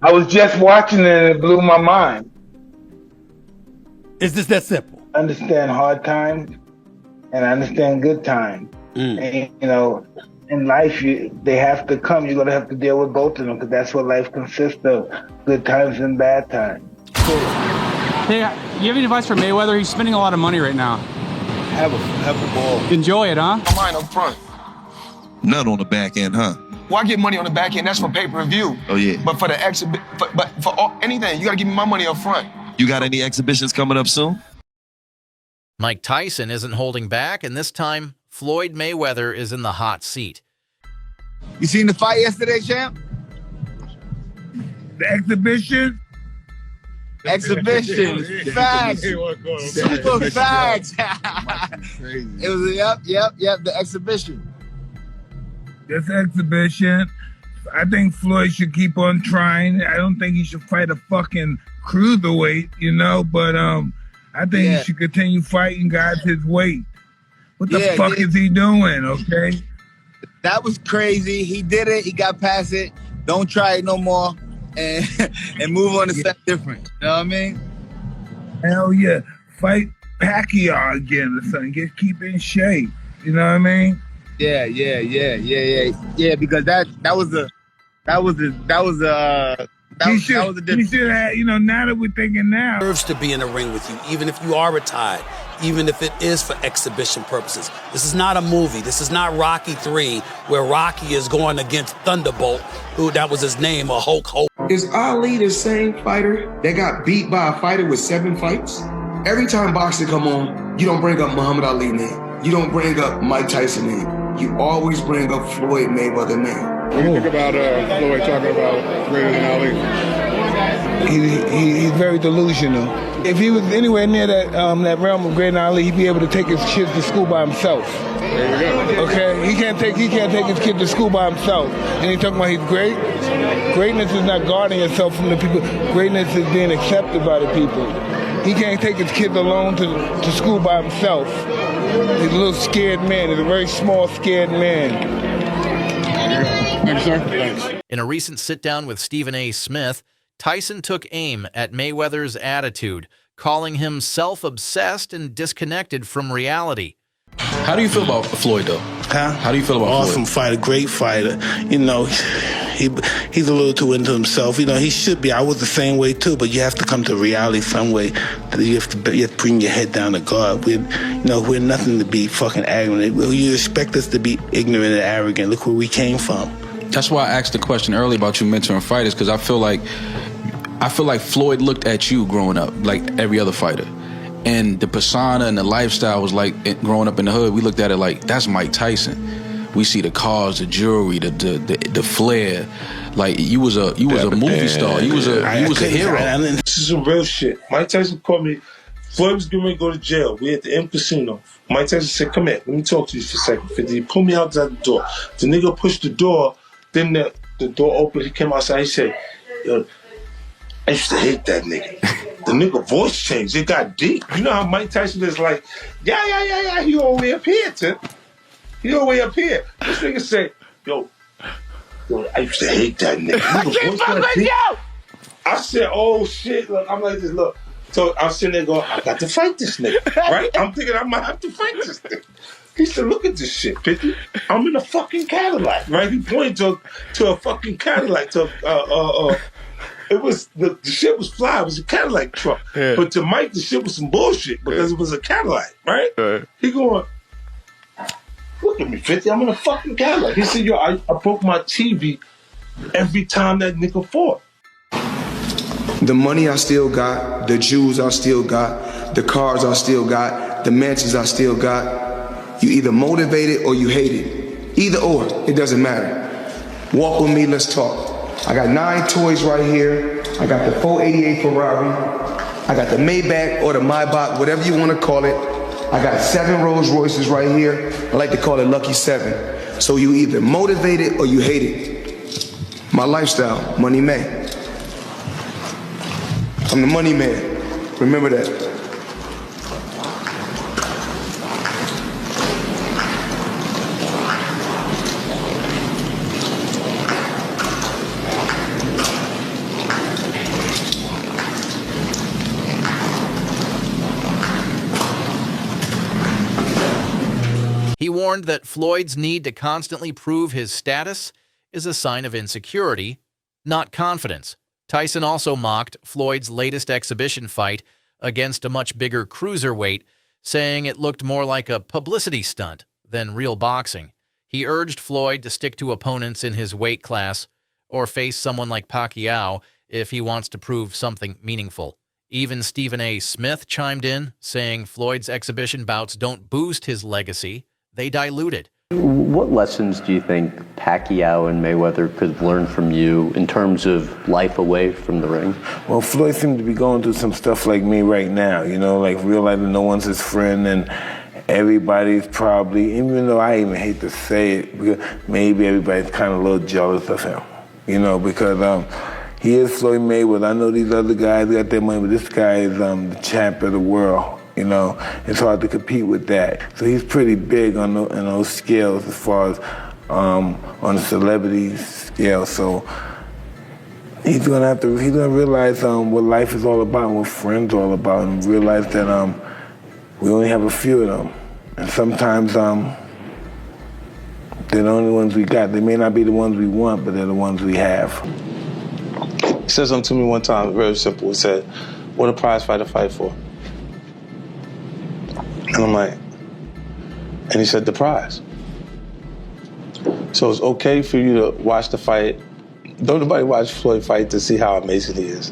I was just watching it and it blew my mind. It's just that simple. I understand hard times and I understand good times. And, you know, in life, they have to come. You're going to have to deal with both of them because that's what life consists of, good times and bad times. Hey, you have any advice for Mayweather? He's spending a lot of money right now. Have a ball. Enjoy it, huh? Mine up front. None on the back end, huh? Well, I get money on the back end. That's for pay-per-view. Oh, yeah. But for the anything, you got to give me my money up front. You got any exhibitions coming up soon? Mike Tyson isn't holding back, and this time, Floyd Mayweather is in the hot seat. You seen the fight yesterday, champ? The exhibition? Exhibition. Facts. Super facts. It was, yep, the exhibition. This exhibition, I think Floyd should keep on trying. I don't think he should fight a fucking cruiserweight, you know, but I think he should continue fighting guys his weight. What the fuck is he doing, okay? That was crazy. He did it. He got past it. Don't try it no more. And move on to something different. You know what I mean? Hell yeah. Fight Pacquiao again or something. Keep in shape. You know what I mean? Yeah. Because that was a He should have, you know, now that we're thinking now. Deserves to be in the ring with you, even if you are retired, even if it is for exhibition purposes. This is not a movie. This is not Rocky 3, where Rocky is going against Thunderbolt, who that was his name, or Hulk Hogan. Is Ali the same fighter that got beat by a fighter with 7 fights? Every time boxing come on, you don't bring up Muhammad Ali name. You don't bring up Mike Tyson name. You always bring up Floyd Mayweather name. What do you think about Floyd talking about greater than Ali? He's very delusional. If he was anywhere near that realm of great Ali, he'd be able to take his kids to school by himself. There you go. Okay, he can't take his kid to school by himself. And he talking about he's great. Greatness is not guarding yourself from the people. Greatness is being accepted by the people. He can't take his kids alone to school by himself. He's a little scared man. He's a very small, scared man. Thanks, sir. Thanks. In a recent sit-down with Stephen A. Smith, Tyson took aim at Mayweather's attitude, calling him self-obsessed and disconnected from reality. How do you feel about Floyd, though? Huh? How do you feel about Floyd? Awesome fighter, great fighter. You know, he's a little too into himself. You know, he should be. I was the same way, too, but you have to come to reality some way. You have to bring your head down to God. We're nothing to be fucking arrogant. You expect us to be ignorant and arrogant. Look where we came from. That's why I asked the question earlier about you mentoring fighters, because I feel like Floyd looked at you growing up like every other fighter. And the persona and the lifestyle was like, growing up in the hood, we looked at it like, that's Mike Tyson. We see the cars, the jewelry, the flair. Like you was a movie star. You was a hero. This is some real shit. Mike Tyson called me. Floyd was getting ready to go to jail. We at the M Casino. Mike Tyson said, "Come here, let me talk to you for a second." 50. He pulled me outside the door. The nigga pushed the door. Then the door opened. He came outside. He said, "Yo, I used to hate that nigga." The nigga voice changed. It got deep. You know how Mike Tyson is like, yeah. He all the way up here, Tim. He all the way up here. This nigga said, yo, I used to hate that nigga. I can't fuck with you! I said, oh shit. Look, I'm like this, look. So I'm sitting there going, I got to fight this nigga, right? I'm thinking I might have to fight this nigga. He said, look at this shit, 50. I'm in a fucking Cadillac, right? He pointed to a fucking Cadillac, it was, the shit was fly. It was a Cadillac truck. Yeah. But to Mike, the shit was some bullshit because it was a Cadillac, right? He going, look at me, 50. I'm in a fucking Cadillac. He said, yo, I broke my TV every time that nigga fought. The money I still got, the jewels I still got, the cars I still got, the mansions I still got. You either motivate it or you hate it. Either or, it doesn't matter. Walk with me, let's talk. I got 9 toys right here. I got the 488 Ferrari. I got the Maybach or the Maybach, whatever you want to call it. I got 7 Rolls Royces right here. I like to call it Lucky 7. So you either motivate it or you hate it. My lifestyle, Money Man. I'm the money man. Remember that. warned that Floyd's need to constantly prove his status is a sign of insecurity, not confidence. Tyson also mocked Floyd's latest exhibition fight against a much bigger cruiserweight, saying it looked more like a publicity stunt than real boxing. He urged Floyd to stick to opponents in his weight class or face someone like Pacquiao if he wants to prove something meaningful. Even Stephen A. Smith chimed in, saying Floyd's exhibition bouts don't boost his legacy, they dilute it. What lessons do you think Pacquiao and Mayweather could learn from you in terms of life away from the ring? Well, Floyd seemed to be going through some stuff like me right now, you know, like realizing no one's his friend and everybody's probably, even though I even hate to say it, because maybe everybody's kind of a little jealous of him, you know, because he is Floyd Mayweather. I know these other guys got their money, but this guy is the champ of the world. You know, it's hard to compete with that. So he's pretty big on those scales as far as on the celebrity scale. So he's gonna realize what life is all about and what friends are all about, and realize that we only have a few of them. And sometimes they're the only ones we got. They may not be the ones we want, but they're the ones we have. He said something to me one time, very simple. He said, "What a prize fighter fight for?" And I'm like, and he said, "The prize." So it's okay for you to watch the fight. Don't nobody watch Floyd fight to see how amazing he is.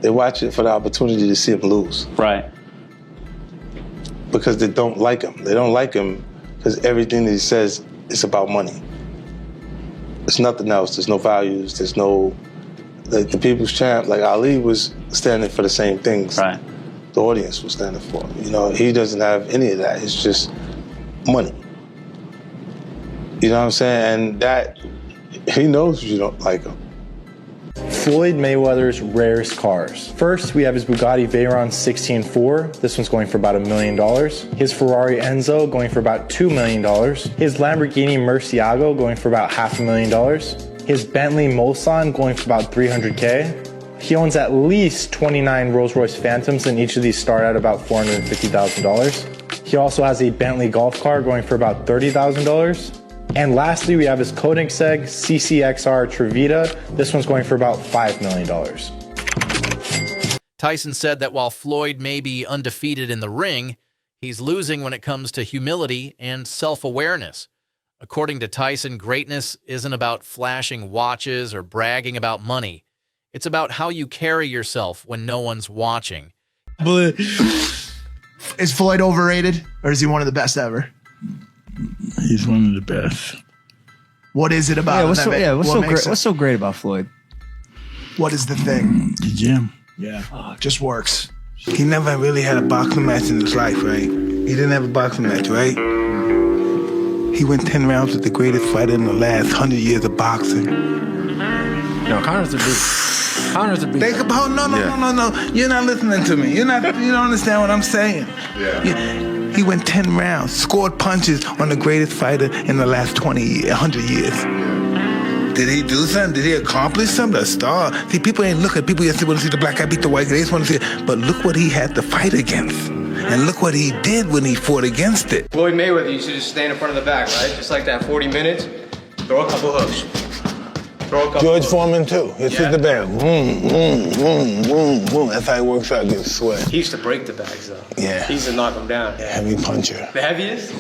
They watch it for the opportunity to see him lose. Right. Because they don't like him. They don't like him because everything that he says is about money. There's nothing else. There's no values. There's no, like the people's champ, like Ali was standing for the same things. Right. The audience was standing for. You know, he doesn't have any of that. It's just money. You know what I'm saying? And that, he knows you don't like him. Floyd Mayweather's rarest cars. First, we have his Bugatti Veyron 16-4. This one's going for about $1 million. His Ferrari Enzo going for about $2 million. His Lamborghini Murcielago going for about $500,000. His Bentley Mulsanne going for about $300K. He owns at least 29 Rolls-Royce Phantoms, and each of these start at about $450,000. He also has a Bentley golf car going for about $30,000. And lastly, we have his Koenigsegg CCXR Trevita. This one's going for about $5 million. Tyson said that while Floyd may be undefeated in the ring, he's losing when it comes to humility and self-awareness. According to Tyson, greatness isn't about flashing watches or bragging about money. It's about how you carry yourself when no one's watching. Is Floyd overrated, or is he one of the best ever? He's one of the best. What is it about him? What's so great about Floyd? What is the thing? The gym. Yeah. Oh, it just works. He never really had a boxing match in his life, right? He didn't have a boxing match, right? He went 10 rounds with the greatest fighter in the last 100 years of boxing. No, Connor's a beast. Connor's a beast. Think about no. You're not listening to me. You don't understand what I'm saying. He went 10 rounds, scored punches on the greatest fighter in the last 100 years. Did he do something? Did he accomplish something? A star? See, people ain't looking. People just want to see the black guy beat the white guy. They just want to see it. But look what he had to fight against. And look what he did when he fought against it. Floyd Mayweather, you should just stand in front of the back, right? Just like that, 40 minutes. Throw a couple hooks. George Foreman too. It's hit the bag. Boom. That's how he works out, gets sweat. He used to break the bags though. Yeah. He used to knock them down. Heavy puncher. The heaviest?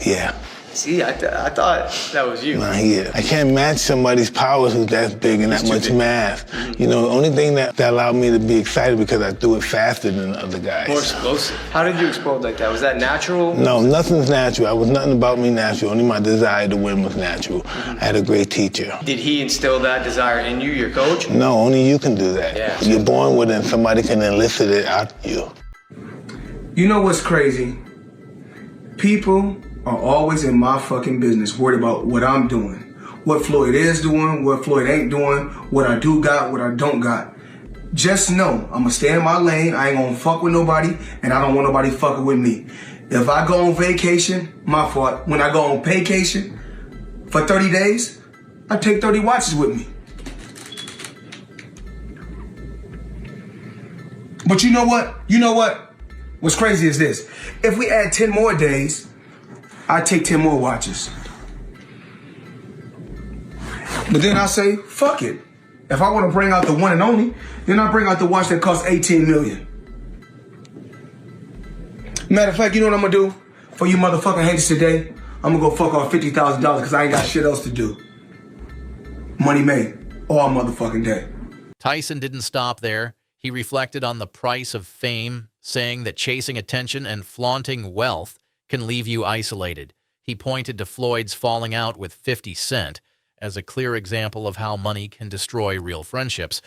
Yeah. See, I thought that was you. Nah, he is. I can't match somebody's powers who's that big and that much mass. You know, the only thing that allowed me to be excited because I threw it faster than the other guys. More explosive. How did you explode like that? Was that natural? No, nothing's natural. I was nothing about me natural. Only my desire to win was natural. I had a great teacher. Did he instill that desire in you, your coach? No, only you can do that. Yeah. You're born with it and somebody can elicit it out of you. You know what's crazy? People are always in my fucking business, worried about what I'm doing, what Floyd is doing, what Floyd ain't doing, what I do got, what I don't got. Just know, I'm gonna stay in my lane, I ain't gonna fuck with nobody, and I don't want nobody fucking with me. If I go on vacation, my fault. When I go on vacation for 30 days, I take 30 watches with me. But you know what? What's crazy is this. If we add 10 more days, I take 10 more watches. But then I say, fuck it. If I want to bring out the one and only, then I bring out the watch that costs 18 million. Matter of fact, you know what I'm gonna do for you motherfucking haters today? I'm gonna go fuck off $50,000 because I ain't got shit else to do. Money made all motherfucking day. Tyson didn't stop there. He reflected on the price of fame, saying that chasing attention and flaunting wealth can leave you isolated. He pointed to Floyd's falling out with 50 Cent as a clear example of how money can destroy real friendships.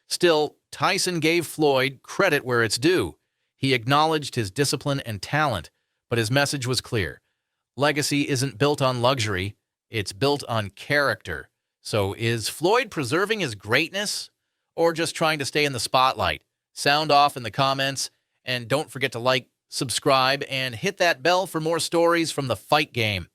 Still, Tyson gave Floyd credit where it's due. He acknowledged his discipline and talent, but his message was clear. Legacy isn't built on luxury, it's built on character. So is Floyd preserving his greatness or just trying to stay in the spotlight? Sound off in the comments, and don't forget to like, subscribe, and hit that bell for more stories from the fight game.